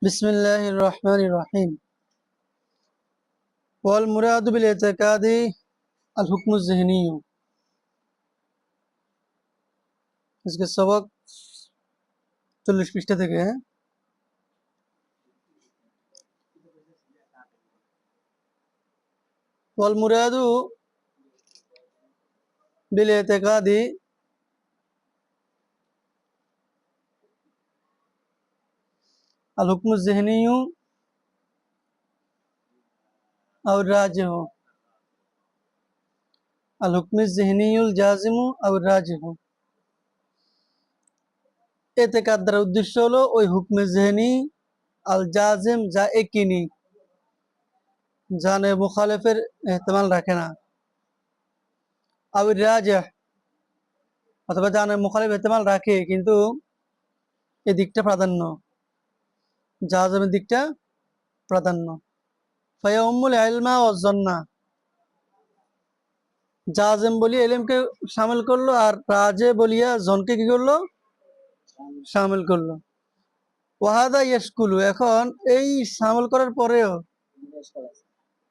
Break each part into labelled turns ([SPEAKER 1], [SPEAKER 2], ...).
[SPEAKER 1] बिस्मिल्लाहिर रहमानिर रहीम। वल मुरादु बिल इतिकादी अल हुक्म ज़हनी। इसके सबक 40 पृष्ठ থেকে है। वल मुरादु बिल इतिकादी अल हुक्म ज़हनी और राजिह। अल हुक्म ज़हनी अल जाजिम और राजिह। इतिकाद দ্বারা উদ্দেশ্য হলো ওই হুকমে জেহনি আল জাজিম যা একিনি, জানে মুখালেফের ইহতিমাল রাখে না, আও রাজিহ অথবা জানে মুখালেফ ইহতিমাল রাখে কিন্তু এই দিকটা প্রাধান্য, জাজিমের দিকটা প্রাধান্য। ফায়াউমুল ইলমা ওয়া যন্না, জাজিম বলিয়া ইলমকে শামিল করলো আর রাজে বলিয়া জনকে কি করলো, শামিল করলো। ওয়াহাদা ইয়াশকুলু, এখন এই শামিল করার পরেও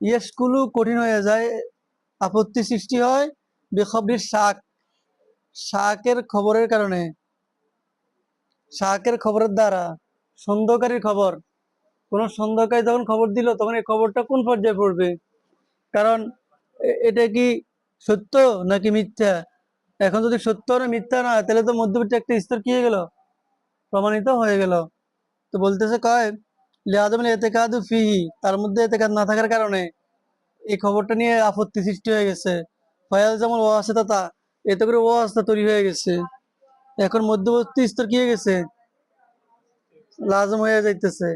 [SPEAKER 1] ইয়াশকুলু কঠিন হয়ে যায়, আপত্তি সৃষ্টি হয় বেখবরির শাক, শাকের খবরের কারণে, শাকের খবরের দ্বারা, সন্দেহকারীর খবর। কোন সন্দেহকারী যখন খবর দিল তখন এই খবরটা কোন পর্যায়ে পড়বে, কারণ এটা কি সত্য নাকি মিথ্যা। এখন যদি সত্য না মিথ্যা না তাহলে তো মধ্যবর্তী একটা স্তর কি হয়ে গেল, প্রমাণিত হয়ে গেল। তো বলতেছে কয় লিআদমিল ইতিকাদু ফিহি, তার মধ্যে ইতিকাদ না থাকার কারণে এই খবরটা নিয়ে আপত্তি সৃষ্টি হয়ে গেছে। ফয়াল যেমন ওয়াসিতা, এতে করে ওয়াসিতা তৈরি হয়ে গেছে। এখন মধ্যবর্তী স্তর কি হয়ে গেছে, লাজম হয়ে যাইতেছে।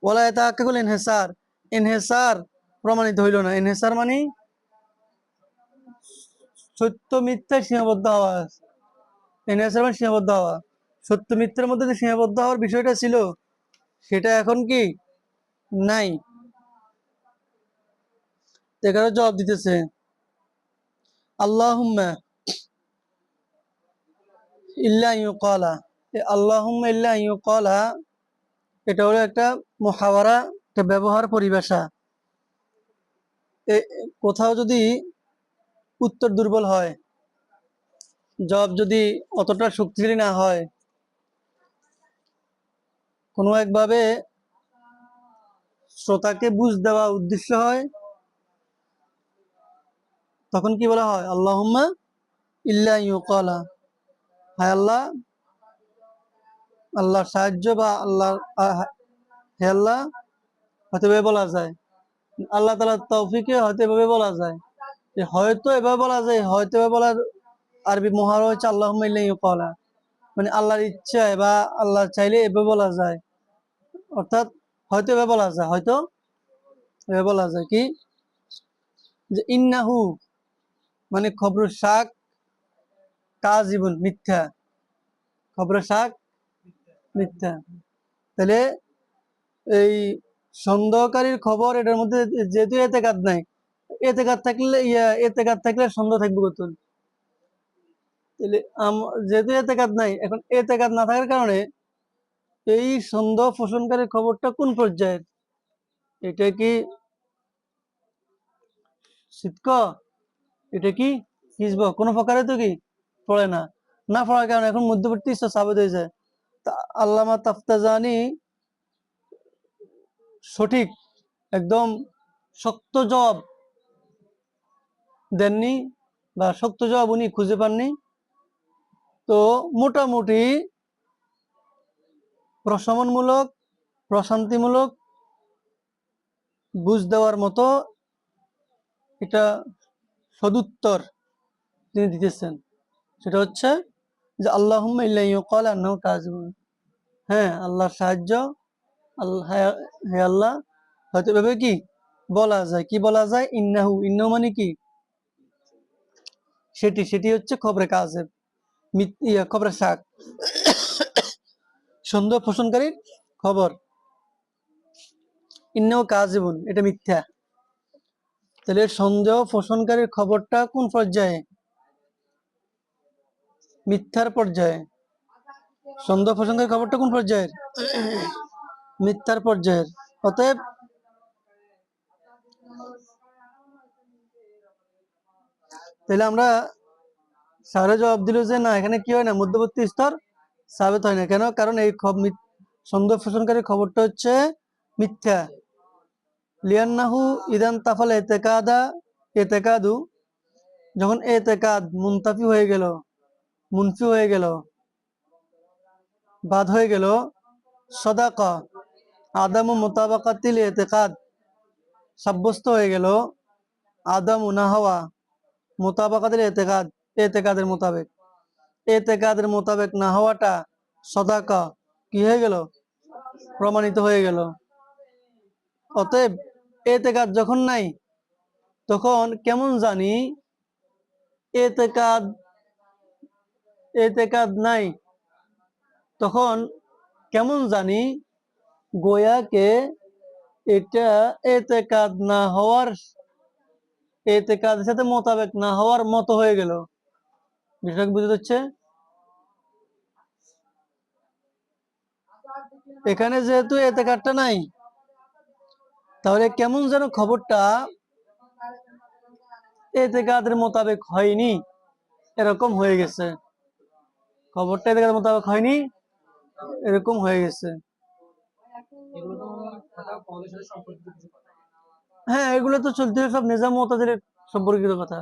[SPEAKER 1] ওয়ালা ইয়াতাহাক্কাকুল ইনহিসার, ইনহিসার প্রমাণিত হইল না। ইনহিসার মানে সত্য মিথ্যায় সীমাবদ্ধ হওয়া। ইনহিসার মানে সীমাবদ্ধ হওয়া। সত্য মিথ্যার মধ্যে যে সীমাবদ্ধ হওয়ার বিষয়টা ছিল সেটা এখন কি নাই। এখানে জবাব দিতেছে আল্লাহুম্মা ইল্লা ইউকালা। আল্লাহুম্মা ইল্লা ইউকালা এটা হলো একটা মুহাওয়ারা, একটা ব্যবহার পরিভাষা। কোথাও যদি উত্তর দুর্বল হয়, জবাব যদি অতটা শক্তিশালী না হয়, কোনো একভাবে শ্রোতাকে বুঝ দেওয়া উদ্দেশ্য হয়, তখন কি বলা হয় আল্লাহুম্মা ইল্লা ইউকালা, হায় আল্লাহ, আল্লাহর সাহায্য বা আল্লাহ, হে আল্লাহ, হয়তো এভাবে বলা যায়। আল্লাহ তাআলার তৌফিকে হয়তো এভাবে বলা যায়, যে হয়তো এভাবে বলা যায়। হয়তো এভাবে বলার আরবি মুহাওয়ারা হচ্ছে আল্লাহুম্মা ইল্লা ইউকালা, মানে আল্লাহর ইচ্ছায় বা আল্লাহ চাইলে এভাবে বলা যায়। অর্থাৎ হয়তো এভাবে বলা যায়, হয়তো এভাবে বলা যায় কি, যে ইন্নাহু মানে খবর শাক, কাযিবুন মিথ্যা, খবর শাক মিথ্যা। তাহলে এই সন্দেহকারীর খবর, এটার মধ্যে যেহেতু এতেকাদ নাই, এতেকাদ থাকলে সন্দেহ থাকবে কত। তাহলে যেহেতু এতেকাদ নাই, এখন এতেকাদ না থাকার কারণে এই সন্দেহ পোষণকারীর খবরটা কোন পর্যায়ের, এটা কি সিদ্ক, এটা কি কিসব, কোনো প্রকারে তো কি পড়ে না। না পড়ার কারণে এখন মধ্যবর্তী সাবেত হয়ে যায়। আল্লামা তাফতাজানি সঠিক একদম শক্ত জবাব দেননি, বা শক্ত জবাব উনি খুঁজে পাননি। তো মোটামুটি প্রশমনমূলক, প্রশান্তিমূলক বুঝ দেওয়ার মতো এটা সদুত্তর তিনি দিতেছেন। সেটা হচ্ছে যে আল্লাহুম্মা ইল্লা ইউকালা আন্নাহু কাযিবুন, হ্যাঁ আল্লাহর সাহায্য, আল্লাহ, হে আল্লাহ, হয়তো এভাবে কি বলা যায়। কি বলা যায়, ইন্নাহু, ইন্নাহু মানে কি, সেটি হচ্ছে খবরে কাযিব, খবরে শাক, সন্দেহ পোষণকারীর খবর। ইন্নাহু কাযিবুন এটা মিথ্যা। তাহলে সন্দেহ পোষণকারীর খবরটা কোন পর্যায়ে, মিথ্যার পর্যায়ে। সন্দেহ পোষণকারীর খবরটা কোন পর্যায়ের, মিথ্যার পর্যায়ের। অতএব তাহলে আমরা স্যারের জবাব দিল যে না, এখানে কি হয় না, মধ্যবর্তী স্তর সাবিত হয় না। কেন? কারণ এই সন্দেহ পোষণকারী খবরটা হচ্ছে মিথ্যা। লিয়ান্নাহু ইদান তাফাল এতেকাদু, যখন এতেকাদ মুনতাফি হয়ে গেল, মুনফি হয়ে গেল, বাদ হয়ে গেল, সদাকা আদামু মোতাবাকাতিল এতেকাদ সাব্যস্ত হয়ে গেল, আদামু না হওয়া মোতাবাকাতিল এতেকাদ, এতেকাদের মোতাবেক, এতেকাদের মোতাবেক না হওয়াটা সদাকা কি হয়ে গেল, প্রমাণিত হয়ে গেল। অতএব এতেকাদ যখন নাই, তখন কেমন জানি এতেকাদ এতেকাদ নাই, তখন কেমন জানি গোয়াকে এটা এতেকাদ না হওয়ার, এতেকাদের সাথে মোতাবেক না হওয়ার মতো হয়ে গেল। বিষয়টা বুঝতে হচ্ছে। এখানে যেহেতু এতেকাদটা নাই, তাহলে কেমন যেন খবরটা এতেকাদের মোতাবেক হয়নি, এরকম হয়ে গেছে। খবরটা এতেকাদের মোতাবেক হয়নি, এরকম হয়ে গেছে। হ্যাঁ, এগুলো তো চলতে সব নিজাম মুতাজিলের সম্পর্কিত কথা।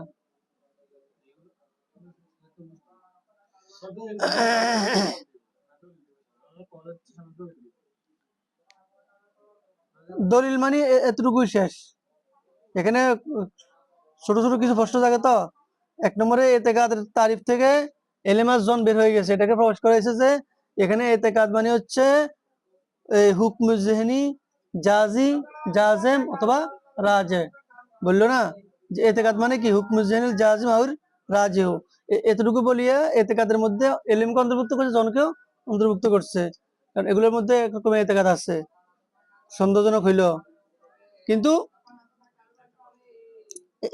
[SPEAKER 1] দলিল মানে এতটুকুই শেষ। এখানে ছোট ছোট কিছু প্রশ্ন থাকে তো। এক নম্বরে এতেকাদের তারিফ থেকে এলেমাস জন বের হয়ে গেছে, এটাকে প্রকাশ করা হয়েছে যে এখানে এতেকাদ মানে হচ্ছে হুকমুল জেহনি, জাজি, জাজেম অথবা রাজে। বললো না যে এতেকাদ মানে কি হুকমুল জেহনি, জাজিম আর রাজে হো। এতটুকু বলিয়া এতেকাদের মধ্যে এলিমকে অন্তর্ভুক্ত করছে, জনকেও অন্তর্ভুক্ত করছে। কারণ এগুলোর মধ্যে এক রকমের এতেকাদ আছে, সন্দেহজনক হইল। কিন্তু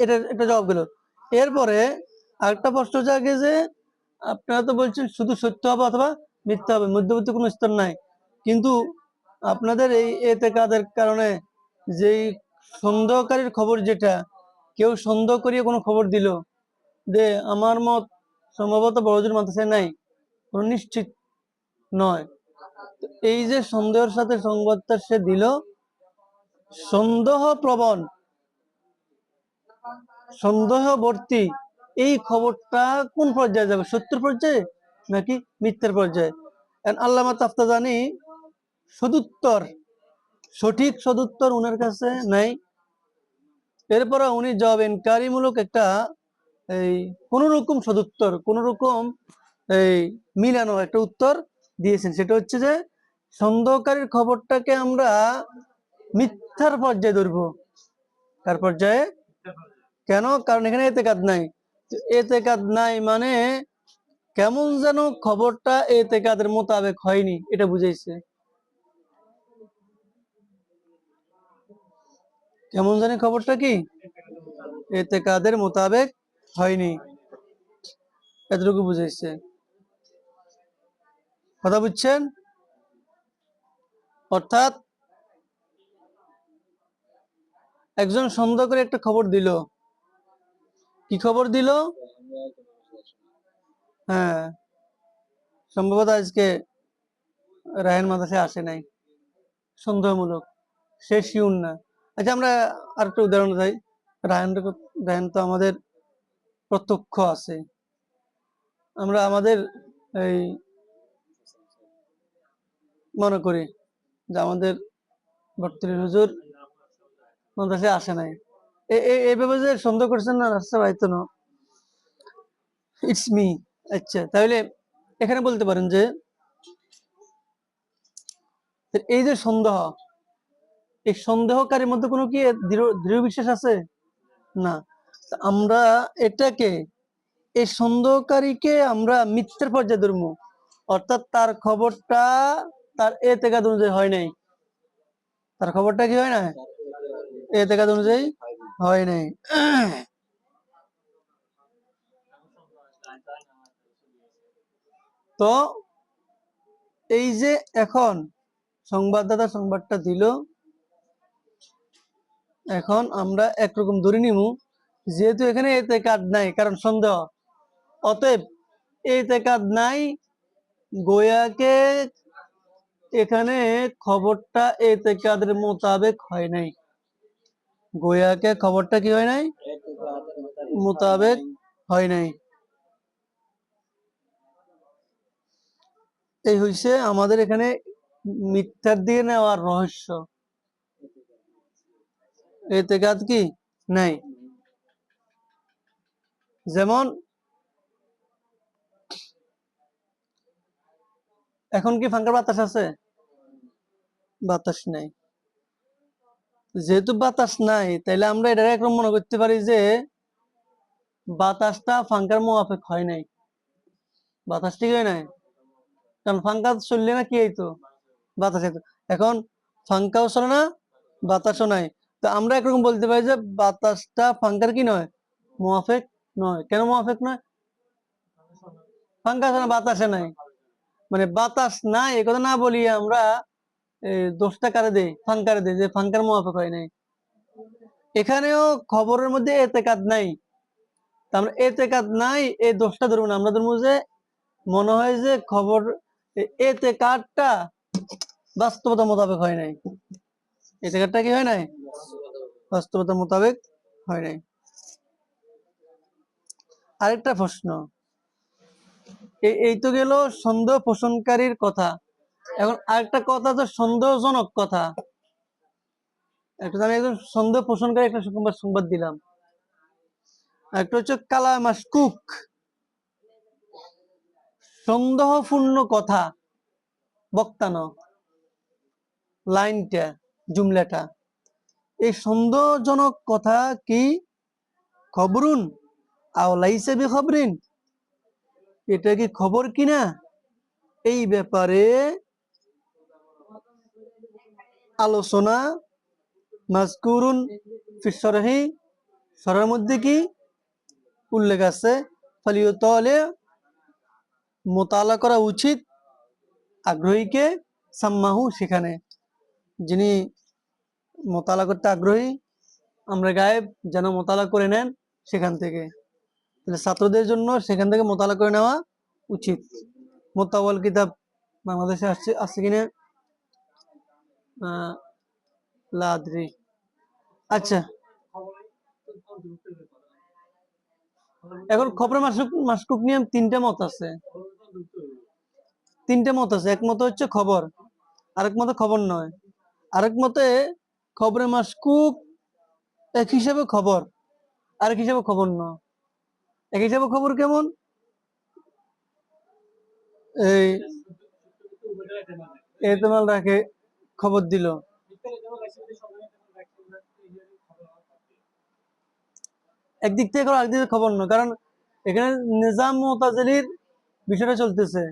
[SPEAKER 1] এটা একটা জবাব গেল। এরপরে আরেকটা প্রশ্ন জাগে যে আপনারা তো বলছেন শুধু সত্য হবে অথবা মিথ্যা হবে, মধ্যবর্তী কোনো স্তর নাই। কিন্তু আপনাদের এই এতেকাদের কারণে যেই সন্দেহকারীর খবর, যেটা কেউ সন্দেহ করিয়ে কোনো খবর দিল যে আমার মত সম্ভবত বড়জোর মাদ্রাসায় নাই, কোনো নিশ্চিত নয়, এই যে সন্দেহের সাথে সংবাদটা সে দিল, সন্দেহ প্রবণ, সন্দেহবর্তী এই খবরটা কোন পর্যায়ে যাবে, সত্যের পর্যায়ে নাকি মিথ্যার পর্যায়ে? আল্লামা তাফতাজানি সদুত্তর, সঠিক সদুত্তর উনার কাছে নাই। এরপরে উনি জবাব ইনকারিমূলক একটা এই কোন রকম সদুত্তর, কোন রকম এই মিলানো একটা উত্তর দিয়েছেন। সেটা হচ্ছে যে সন্দেহকারীর খবরটাকে আমরা মিথ্যার পর্যায়ে ধরবো। কার পর্যায়ে? কেন? কারণ এখানে এতেকাদ নাই। এতেকাদ নাই মানে কেমন যেন খবরটা এতেকাদের মোতাবেক হয়নি, এটা বুঝাইছে। কেমন জানি খবরটা কি এতেকাদের মোতাবেক হয়নি, এতটুকু বুঝাইছে। কথা বুঝছেন? অর্থাৎ একজন সন্দেহ করে একটা খবর দিল। কি খবর দিল? হ্যাঁ, সম্ভবত আজকে রায়হান মাদ্রাসায় আসে নাই, সন্দেহমূলক, সে শিউর না। আচ্ছা, আমরা আর একটা উদাহরণ দেই। রায়হান রায়হান তো আমাদের প্রত্যক্ষ আছে। আমরা আমাদের এই মনে করি যে আমাদের ভর্তির হুজুর মাদ্রাসায় আসে নাই, এইভাবে যে সন্দেহ করছেন না, রাস্তা হয়তো না, ইটস মি। আচ্ছা, তাহলে এখানে বলতে পারেন যে এই যে সন্দেহ, এই সন্দেহকারীর মধ্যে কোনো কি দৃঢ় বিশ্বাস আছে? না। আমরা এটাকে, এই সন্দেহকারীকে আমরা মিথ্যার পর্যায়ে ধরবো। অর্থাৎ তার খবরটা তার এতেকাদ অনুযায়ী হয় নাই। তার খবরটা কি হয় না, এতেকাদ অনুযায়ী হয় নাই। তো এই যে এখন সংবাদদাতা সংবাদটা দিল, এখন আমরা একরকম ধরে নিমু যেহেতু এখানে এতেকাদ নাই, কারণ সন্দেহ, অতএব এতেকাদ নাই, গোয়াকে এখানে খবরটা এতেকাদের মোতাবেক হয় নাই, গোয়াকে খবরটা কি হয় নাই, মোতাবেক হয় নাই। এই হইছে আমাদের এখানে মিথ্যার দিয়ে নেওয়ার রহস্য। এতেকাদ কি নাই। যেমন এখন কি ফাঙ্কার বাতাস আছে? বাতাস নাই। যেহেতু বাতাস নাই, তাইলে আমরা এটা একরকম মনে করতে পারি যে বাতাসটা ফাঙ্কার মুআফিক হয় নাই, বাতাস ঠিক হয় নাই, কারণ ফাঙ্কা চললে না কি হইতো, বাতাস হইতো। এখন ফাঙ্কাও চলে না, বাতাসও নাই, তো আমরা একরকম বলতে পারি যে বাতাসটা ফাঙ্কার কি নয়, মুআফিক নয়। কেন মুআফিক নয়? ফাঙ্কা আছে না, বাতাসে নাই, মানে বাতাস নাই এ কথা না বলি আমরা দোষটা কারে দেই, ফাঙ্কারে দেই, যে ফাঙ্কার মুআফিক হয় নাই। এখানেও খবরের মধ্যে এতেকাদ নাই, আমরা এতেকাদ নাই এই দোষটা ধরবো না, আমরা ধরবো যে মনে হয় যে খবর এতেকাদটা বাস্তবতা মোতাবেক হয় নাই, এতেকাদটা কি হয় নাই, বাস্তবতা মোতাবেক হয় নাই। আরেকটা প্রশ্ন, এই তো গেল সন্দেহ পোষণকারীর কথা। এখন আরেকটা কথা, তো সন্দেহজনক কথা, একটা আমি একজন সন্দেহ পোষণকারী একটা সংবাদ দিলাম, একটা হচ্ছে কালা মাশকুক, সন্দেহপূর্ণ কথা, বক্তানো লাইনটা, জুমলাটা, এই সন্দেহজনক কথা কি খবরুন আও লাইসা বিখবরিন, এটা কি খবর কিনা, এই ব্যাপারে আলোচনা মাযকুরুন ফি শরহি, শরহের মধ্যে কি উল্লেখ আছে, ফালিয়ুতালি, মোতালা করা উচিত, আগ্রহীকে, সাম্মাহু, সেখানে যিনি মোতালা করতে আগ্রহী, আমরা গায়েব যেন মোতালা করে নেন সেখান থেকে, তাহলে ছাত্রদের জন্য সেখান থেকে মোতালা করে নেওয়া উচিত। মোতাওয়াল কিতাব বাংলাদেশে আসছে, আছে কিনা লাদ্রি। আচ্ছা, এখন খবরে মাশকুক নিয়ে তিনটা মত আছে, তিনটা মত আছে। এক মত হচ্ছে খবর, আরেক মতে খবর নয়, আরেক মতে খবরে মাশকুক এক হিসাবে খবর, আরেক হিসাবে খবর নয়। এক হিসাবে খবর কেমন, এই এহতেমাল রাখে খবর দিল, একদিক থেকে আরেক দিকে খবর নয়, কারণ এখানে নিজাম মুতাজিলির বিষয়টা চলতেছে।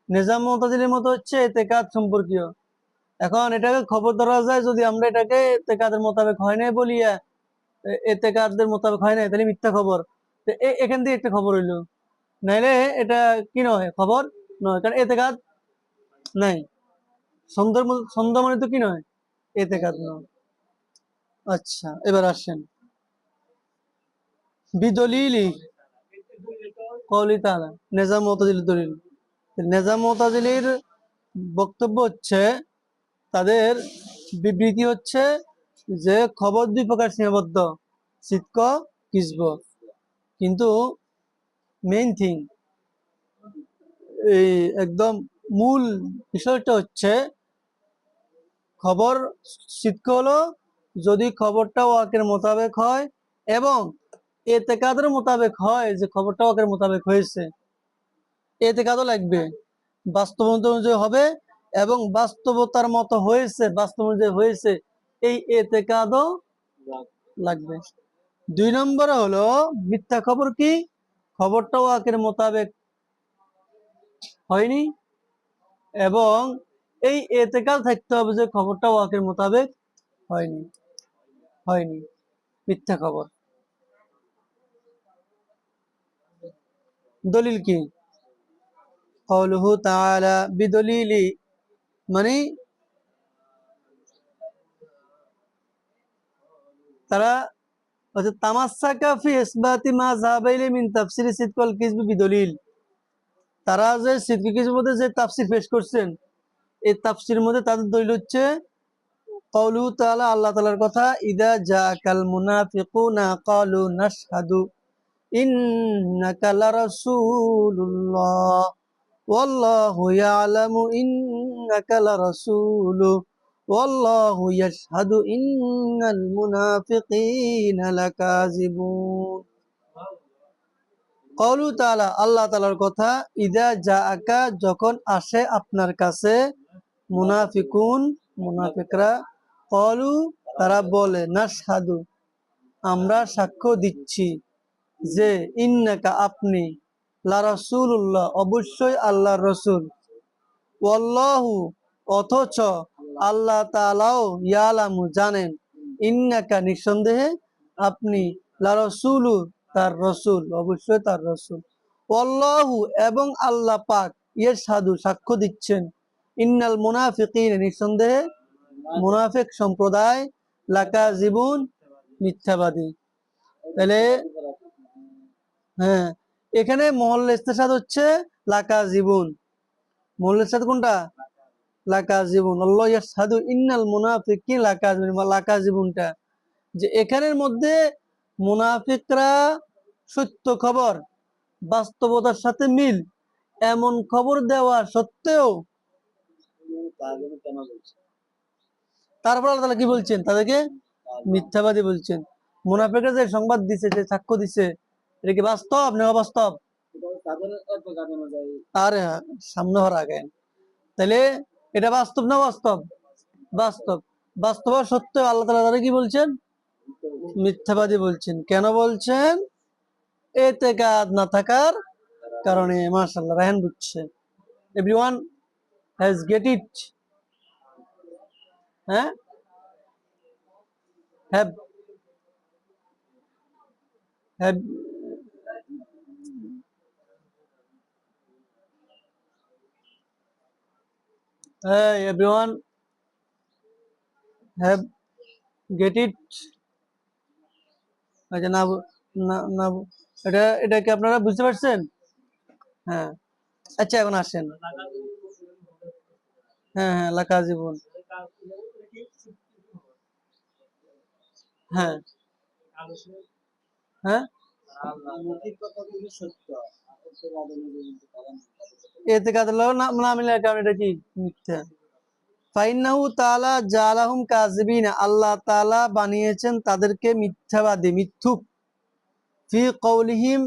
[SPEAKER 1] নিজাম মুতাজিলির মতো হচ্ছে এতেকাদ সম্পর্কীয়, এখন এটাকে খবর ধরা যায় যদি আমরা এটাকে এতেকাদের মোতাবেক হয় নাই বলিয়া, এতেকাদের মোতাবেক হয় নাই, তাহলে মিথ্যা খবর। এখান থেকে একটা খবর হইলো, নাইলে এটা কি নয়, খবর নয়, কারণ এতেকাদ নাই। সন্দেহ মানে তো কি নয়, এতেকাদ নয়। আচ্ছা, এবার আসেন বিদলিলি কওলি তাআলা, নিজাম মুতাজিলির দলিল। নিজাম মুতাজিলির বক্তব্য হচ্ছে, তাদের বিবৃতি হচ্ছে যে খবর দুই প্রকার সীমাবদ্ধ, সিদক, কিজব। কিন্তু মেইন থিং, এই একদম মূল বিষয়টা হচ্ছে খবর সিদক হলো যদি খবরটা ওয়াকের মোতাবেক হয় এবং এতেকাদের মোতাবেক হয় যে খবরটা ওয়াকের মোতাবেক হয়েছে, এতেকাদও লাগবে, বাস্তবতা অনুযায়ী হবে এবং বাস্তবতার মতো হয়েছে, বাস্তব অনুযায়ী হয়েছে, এই এতেকাদও লাগবে। দুই নম্বরে হলো মিথ্যা খবর, কি খবরটা ওয়াকের মোতাবেক হয়নি এবং এই এতেকাল থাকতে হবে যে খবরটা ওয়াকের মোতাবেক হয়নি, হয়নি, মিথ্যা খবর। দলিল কি, কওলুহু তাআলা বিদলিলি, মানে তারা হচ্ছে তামাসসাকা ফি ইসবাতি মা যাহাবা ইলাইহি মিন তাফসির সিদক ওয়াল কিযব বিদলিল। তারা যে সিদক কিযবের মধ্যে যে তাফসির পেশ করছেন, এই তাফসিরের মধ্যে তাদের দলিল হচ্ছে কওলু তাআলা, আল্লাহ তাআলার কথা, ইদা জাআকাল মুনাফিকুনা ক্বালু নাশহাদু ইন্নাকা লারাসূলুল্লাহ ওয়াল্লাহু ইয়ালামু ইন্নাকা লারাসূলু ওয়াল্লাহু ইয়াশহাদু ইন্নাল মুনাফিকিনা লাকাযিবুন। কওলু তাআলা, আল্লাহ তাআলার কথা, ইদা জাআকা, যখন আসে আপনার কাছে, মুনাফিকুন, মুনাফিকরা, ক্বালু, তারা বলে, নাশহাদু, আমরা সাক্ষ্য দিচ্ছি যে, ইন্নাকা, আপনি, লা রাসূলুল্লাহ, অবশ্যই আল্লাহর রাসূল, ওয়াল্লাহু, অথচ আল্লাহ তাআলাও, ইয়ালামু, জানেন, ইন্নাকা, নিঃসন্দেহে আপনি, লা রাসূলু, তার রাসূল, অবশ্যই তার রাসূল, ওয়াল্লাহু, এবং আল্লাহ পাক, ইয়াশহাদু, সাক্ষ্য দিচ্ছেন, ইন্নাল মুনাফিকিন, নিঃসন্দেহে মুনাফিক সম্প্রদায়, লাকাযিবুন, মিথ্যাবাদী। তাহলে হ্যাঁ, এখানে মহল্লা ইস্তেশাদ হচ্ছে লাকাযিবুন। মহল্লা ইস্তেশাদ কোনটা? লাকাযিবুন। আল্লাহু ইয়াশহাদু ইন্নাল মুনাফিকিন লাকাযিবুন, লাকাযিবুনটা যে এখানের মধ্যে মুনাফিকরা সত্য খবর, বাস্তবতার সাথে মিল, এমন খবর দেওয়া সত্ত্বেও তারপর আল্লাহ তাআলা কি বলছেন? তাদেরকে মিথ্যাবাদী বলছেন। মুনাফিকরা যে সংবাদ দিছে, যে সাক্ষ্য দিছে, এটা কি বাস্তব না অবাস্তব? আরে সামনে হওয়ার আগে তাহলে এটা বাস্তব না বাস্তব? বাস্তব। বাস্তব সত্ত্বেও আল্লাহ তাআলা তাদের কি বলছেন? মিথ্যাবাদী বলছেন। কেন বলছেন? ইতিকাদ না থাকার কারণে। মাশাআল্লাহ, রায়হান বুঝছে। Everyone has get it? হ্যাঁ, have have hey everyone have get it? আচ্ছা, না না না, এটা কি আপনারা বুঝতে পারছেন? হ্যাঁ, আচ্ছা, এখন আসেন। হ্যাঁ হ্যাঁ, লাকাযিবুন। হ্যাঁ হ্যাঁ, ইতিকাদ না মিলার কারণে এটা কি মিথ্যা। ফাইন্নাহু তাআলা জালাহুম কাযিবিনা, আল্লাহ তাআলা বানিয়েছেন তাদেরকে মিথ্যাবাদী, মিথ্যুক। ফি কওলিহিম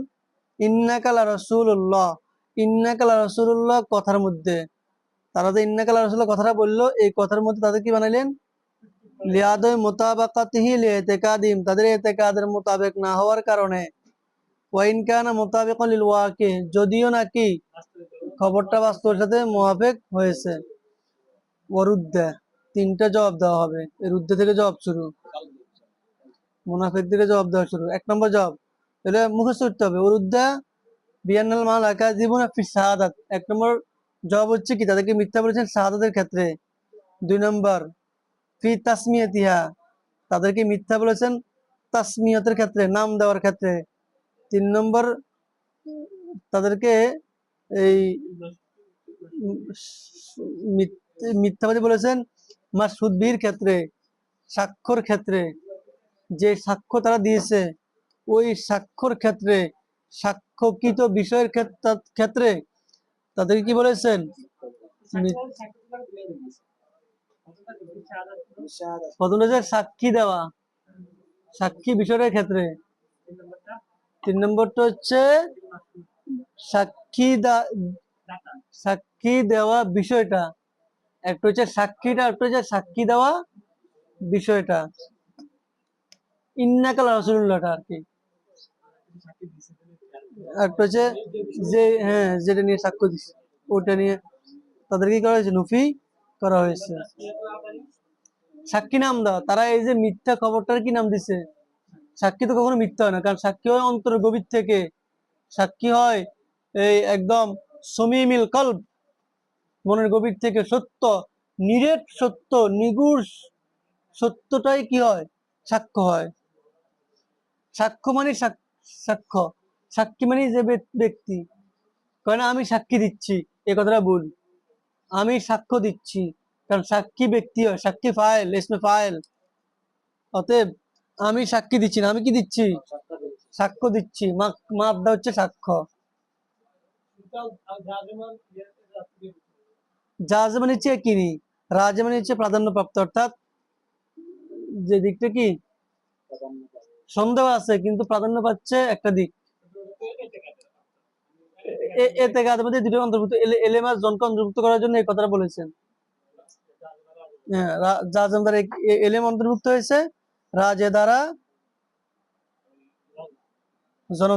[SPEAKER 1] ইন্নাকা লারাসূলুল্লাহ, ইন্নাকা লারাসূলুল্লাহ কথার মধ্যে, তারা যে ইন্নাকা লারাসূলুল্লাহ কথাটা বললো, এই কথার মধ্যে তাদের কি বানাইলেন? লিয়াদাই মুতাবাকাতিহি লিইতিকাদিম, তাদের ইতিকাদের মোতাবেক না হওয়ার কারণে। ওয়াইন কানা মুতাবিকান লিল ওয়াকি, যদিও নাকি খবরটা বাস্তবের সাথে মুওয়াফিক হয়েছে। ওয়ারুদ্দা, তিনটা জবাব দেওয়া হবে। এর উদ্দে থেকে জবাব শুরু, মুনাফিক থেকে জবাব দেওয়া শুরু। এক নম্বর জবাব এটা মুখস্থ করতে হবে। ওরুদ্দা বিয়ান্নাল মাল লাকাযিবুন ফি শাহাদাত, এক নম্বর জবাব হচ্ছে কি, তাদেরকে মিথ্যা বলেছেন শাহাদাতের ক্ষেত্রে। দুই নম্বর ফি তাসমিয়াতিহা, তাদেরকে মিথ্যা বলেছেন তাসমিয়াতের ক্ষেত্রে, নাম দেওয়ার ক্ষেত্রে। তিন নম্বর তাদেরকে এই মিথ্যাবাদী বলেছেন মাসুদবির ক্ষেত্রে, সাক্ষ্যর ক্ষেত্রে। যে সাক্ষ্য তারা দিয়েছে, ওই সাক্ষ্যর ক্ষেত্রে, সাক্ষ্যকৃত বিষয়ের ক্ষেত্রে তাদের কি বলেছেন? প্রথম হচ্ছে সাক্ষী দেওয়া, সাক্ষী বিষয়ের ক্ষেত্রে। তিন নম্বরটা হচ্ছে সাক্ষী দেওয়া বিষয়টা। একটা হচ্ছে সাক্ষীটা, একটা হচ্ছে সাক্ষী দেওয়া বিষয়টা। ইন্নাকা লারাসূলুল্লাহটা আর কি। একটা হচ্ছে যে, হ্যাঁ, যেটা নিয়ে সাক্ষ্য দিচ্ছে, ওটা নিয়ে তাদের কি করা হয়েছে? নফি করা হয়েছে। সাক্ষী নাম দেওয়া, তারা এই যে মিথ্যা খবরটার কি নাম দিছে? সাক্ষী তো কখনো মিথ্যা হয় না, কারণ সাক্ষী হয় অন্তরের গভীর থেকে। সাক্ষী হয় এই একদম সমীমিল কলব, মনের গভীর থেকে সত্য, নিরেট সত্য, নিগুড় সত্যটাই কি হয়? সাক্ষ্য হয়। সাক্ষ্য মানে সাক্ষ্য, সাক্ষী মানে যে ব্যক্তি, কয় না আমি সাক্ষী দিচ্ছি, এই কথাটা ভুল। আমি সাক্ষ্য দিচ্ছি, কারণ সাক্ষী ব্যক্তি হয়, সাক্ষী ফাইল, ইসমে ফাইল। অতএব আমি সাক্ষী দিচ্ছি না, আমি কি দিচ্ছি? সাক্ষ্য দিচ্ছি। মাদ্দা হচ্ছে সাক্ষ্য। জাজমান হচ্ছে কিনি, রাজমান হচ্ছে প্রাধান্যপ্রাপ্ত, অর্থাৎ যে দিকটা কি সন্দেহ আছে কিন্তু প্রাধান্য পাচ্ছে একটা দিক। এতে কাদের মধ্যে দুটো অন্তর্ভুক্ত, এলেমাস জনকে অন্তর্ভুক্ত করার জন্য এই কথাটা বলেছেন। হ্যাঁ, জাজম দ্বারা এলেম অন্তর্ভুক্ত হয়েছে, রাজে দ্বারা জন